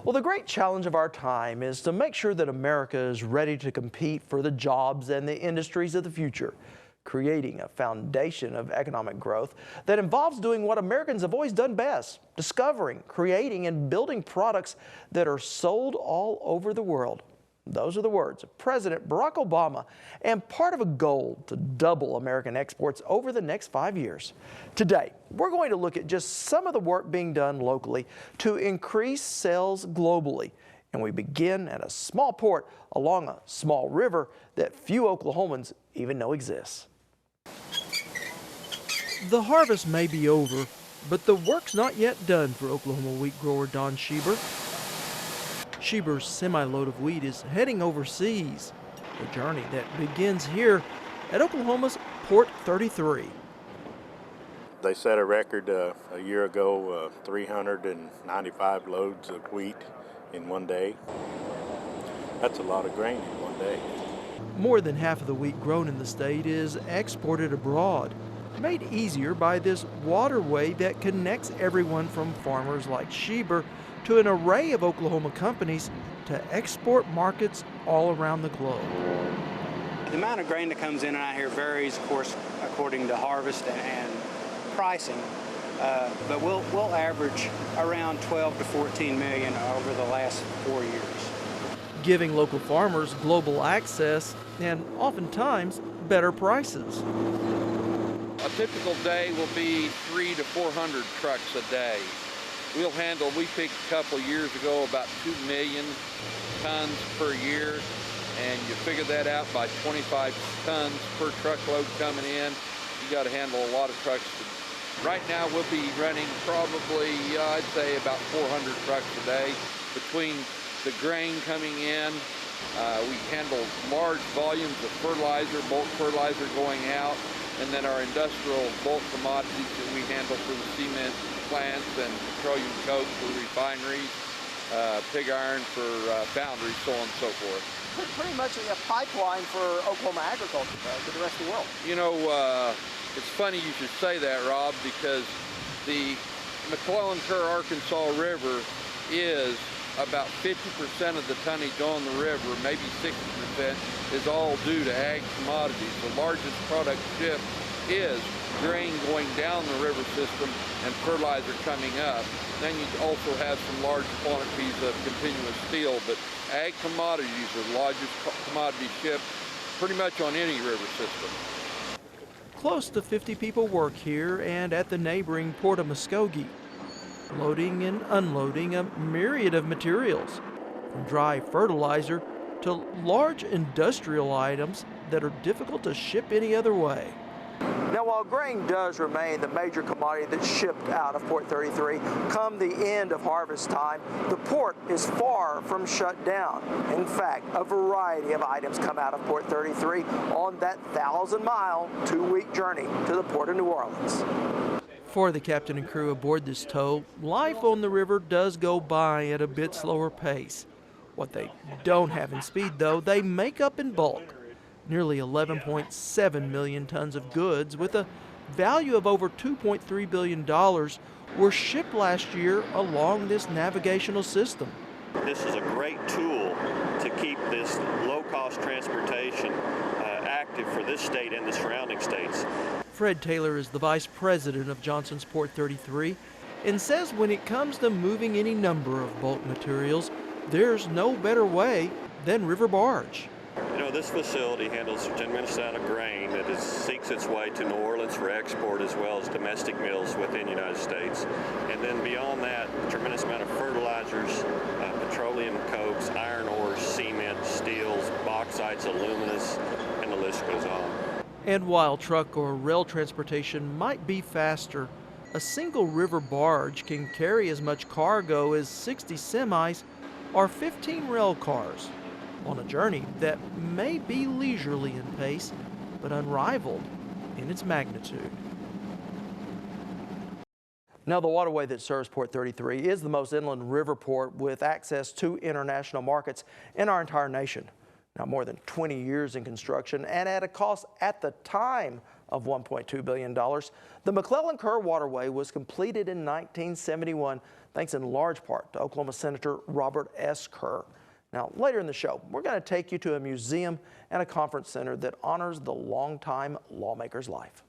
Well, the great challenge of our time is to make sure that America is ready to compete for the jobs and the industries of the future, creating a foundation of economic growth that involves doing what Americans have always done best, discovering, creating, and building products that are sold all over the world. Those are the words of President Barack Obama, and part of a goal to double American exports over the next 5 years. Today, we're going to look at just some of the work being done locally to increase sales globally. And we begin at a small port along a small river that few Oklahomans even know exists. The harvest may be over, but the work's not yet done for Oklahoma wheat grower Don Schieber. Schieber's semi-load of wheat is heading overseas, a journey that begins here at Oklahoma's Port 33. They set a record a year ago, 395 loads of wheat in one day. That's a lot of grain in one day. More than half of the wheat grown in the state is exported abroad, made easier by this waterway that connects everyone from farmers like Schieber to an array of Oklahoma companies to export markets all around the globe. The amount of grain that comes in and out here varies, of course, according to harvest and pricing, but we'll average around 12 to 14 million over the last 4 years. Giving local farmers global access and oftentimes better prices. A typical day will be 300 to 400 trucks a day. We picked a couple years ago about 2 million tons per year, and you figure that out by 25 tons per truckload coming in. You got to handle a lot of trucks. Right now we'll be running probably, I'd say about 400 trucks a day. Between the grain coming in, we handle large volumes of fertilizer, bulk fertilizer going out, and then our industrial bulk commodities that we handle for the cement plants and petroleum coke for refineries, pig iron for foundries, so on and so forth. Pretty much a pipeline for Oklahoma agriculture to the rest of the world. You know, it's funny you should say that, Rob, because the McClellan-Kerr, Arkansas River is about 50% of the tonnage on the river, maybe 60% is all due to ag commodities. The largest product shipped is grain going down the river system and fertilizer coming up. Then you also have some large quantities of continuous steel, but ag commodities are the largest commodity shipped pretty much on any river system. Close to 50 people work here and at the neighboring Port of Muskogee, loading and unloading a myriad of materials, from dry fertilizer to large industrial items that are difficult to ship any other way. Now, while grain does remain the major commodity that's shipped out of Port 33, come the end of harvest time, the port is far from shut down. In fact, a variety of items come out of Port 33 on that 1,000-mile, 2-week journey to the Port of New Orleans. For the captain and crew aboard this tow, life on the river does go by at a bit slower pace. What they don't have in speed, though, they make up in bulk. Nearly 11.7 million tons of goods with a value of over $2.3 billion were shipped last year along this navigational system. This is a great tool to keep this low-cost transportation active for this state and the surrounding states. Fred Taylor is the vice president of Johnson's Port 33 and says when it comes to moving any number of bulk materials, there's no better way than river barge. You know, this facility handles a tremendous amount of grain that seeks its way to New Orleans for export as well as domestic mills within the United States. And then beyond that, a tremendous amount of fertilizers, petroleum cokes, iron ores, cement, steels, bauxites, aluminas, and the list goes on. And while truck or rail transportation might be faster, a single river barge can carry as much cargo as 60 semis or 15 rail cars on a journey that may be leisurely in pace, but unrivaled in its magnitude. Now, the waterway that serves Port 33 is the most inland river port with access to international markets in our entire nation. Now, more than 20 years in construction and at a cost at the time of $1.2 billion, the McClellan-Kerr Waterway was completed in 1971, thanks in large part to Oklahoma Senator Robert S. Kerr. Now, later in the show, we're going to take you to a museum and a conference center that honors the longtime lawmaker's life.